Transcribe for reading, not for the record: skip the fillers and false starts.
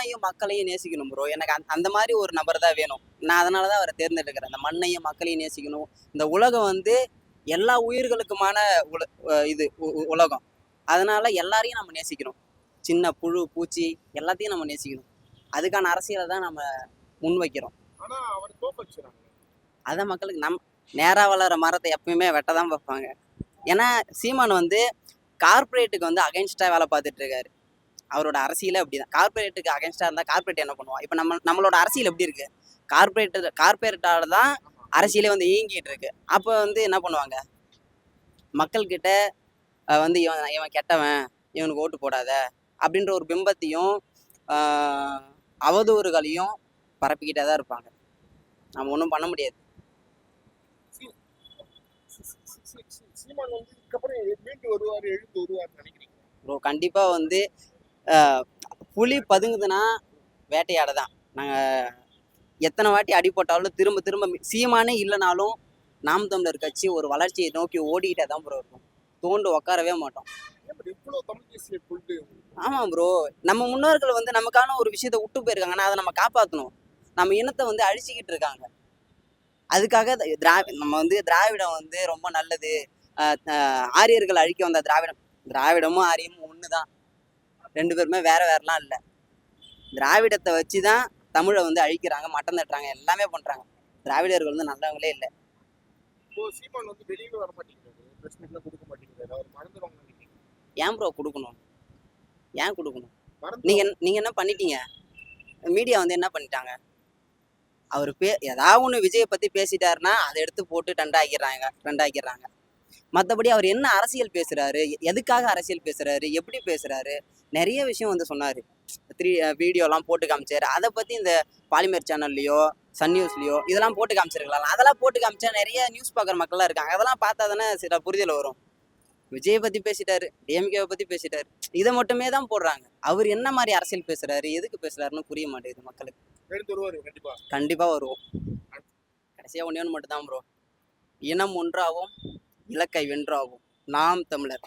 மண்ணையும் மக்களையும் நேசிக்கணும் ப்ரோ. எனக்கு அந்த மாதிரி ஒரு நபர் தான் வேணும். நான் அதனால தான் அவரை தேர்ந்தெடுக்கிறேன். அந்த மண்ணையும் மக்களையும் நேசிக்கணும். இந்த உலகம் வந்து எல்லா உயிர்களுக்குமான இது உலகம். அதனால எல்லாரையும் நம்ம நேசிக்கணும். சின்ன புழு பூச்சி எல்லாத்தையும் நம்ம நேசிக்கணும். அதுக்கான அரசியலை தான் நம்ம முன்வைக்கிறோம். அதான் மக்களுக்கு நேரா வளர மரத்தை எப்பயுமே வெட்ட தான் பார்ப்பாங்க. ஏன்னா சீமான் வந்து கார்பரேட்டுக்கு வந்து அகைன்ஸ்டா வேலை பார்த்துட்டு இருக்காரு. அவரோட அரசியலே அப்படிதான். கார்பரேட்டுக்கு அகைன்ஸ்டா இருந்தா கார்பரேட் என்ன பண்ணுவோம்? இப்போ நம்மளோட அரசியல் எப்படி இருக்கு? கார்பரேட்டால தான் அரசியலே வந்து இயங்கிட்டு இருக்கு. அப்போ வந்து என்ன பண்ணுவாங்க? மக்கள் கிட்ட வந்து இவன் கெட்டவன், இவனுக்கு ஓட்டு போடாத அப்படின்ற ஒரு பிம்பத்தையும் அவதூறுகளையும் பரப்பிக்கிட்டே தான் இருப்பாங்க. நம்ம ஒன்றும் பண்ண முடியாது. ப்ரோ கண்டிப்பா வந்து புலி பதுங்குதுன்னா வேட்டையாட தான். நாங்கள் எத்தனை வாட்டி அடி போட்டாலும் திரும்ப திரும்ப சீமானே இல்லைனாலும் நாம் தமிழர் கட்சி ஒரு வளர்ச்சியை நோக்கி ஓடிக்கிட்டே தான் ப்ரோ இருக்கும். தோண்டு உட்காரவே மாட்டோம். ஆமாம் ப்ரோ, நம்ம முன்னோர்கள் வந்து நமக்கான ஒரு விஷயத்த விட்டு போயிருக்காங்கன்னா அதை நம்ம காப்பாற்றணும். நம்ம இனத்தை வந்து அழிச்சிக்கிட்டு இருக்காங்க. அதுக்காக நம்ம வந்து திராவிடம் வந்து ரொம்ப நல்லது. ஆரியர்கள் அழிக்க வந்த திராவிடமும் ஆரியமும் ஒன்று தான். ரெண்டு பேருமே வேற வேறலாம் இல்லை. திராவிடத்தை வச்சு தான் தமிழை வந்து அழிக்கிறாங்க, மட்டம் தட்டுறாங்க, எல்லாமே பண்றாங்க. திராவிடர்கள் வந்து நல்லவங்களே இல்லை. ஏன் ப்ரோ கொடுக்கணும்? ஏன் கொடுக்கணும்? நீங்க என்ன பண்ணிட்டீங்க? மீடியா வந்து என்ன பண்ணிட்டாங்க? அவர் ஏதாவது ஒன்று விஜயை பத்தி பேசிட்டாருன்னா அதை எடுத்து போட்டு ரெண்டாக்கிறாங்க. மற்றபடி அவர் என்ன அரசியல் பேசுறாரு, எதுக்காக அரசியல் பேசுறாரு, எப்படி பேசுறாரு, நிறைய விஷயம் வந்து சொன்னாரு. வீடியோலாம் போட்டு காமிச்சாரு. அதை பத்தி இந்த பாலிமர் சேனல்லையோ சன் நியூஸ்லையோ இதெல்லாம் போட்டு காமிச்சிருக்கலாம். அதெல்லாம் போட்டு காமிச்சா நிறைய நியூஸ் பார்க்குற மக்கள்லாம் இருக்காங்க. அதெல்லாம் பார்த்தா தானே சில புரிதல் வரும். விஜயை பத்தி பேசிட்டாரு, டிஎம்கேவை பத்தி பேசிட்டாரு, இதை மட்டுமே தான் போடுறாங்க. அவர் என்ன மாதிரி அரசியல் பேசுறாரு, எதுக்கு பேசுறாருன்னு புரிய மாட்டேங்குது மக்களுக்கு. கண்டிப்பா வருவோம். கடைசியா ஒண்ணு மட்டும் தான் ப்ரோ, இனம் ஒன்றாகும், இலக்கை வென்றாகும். நாம் தமிழர்.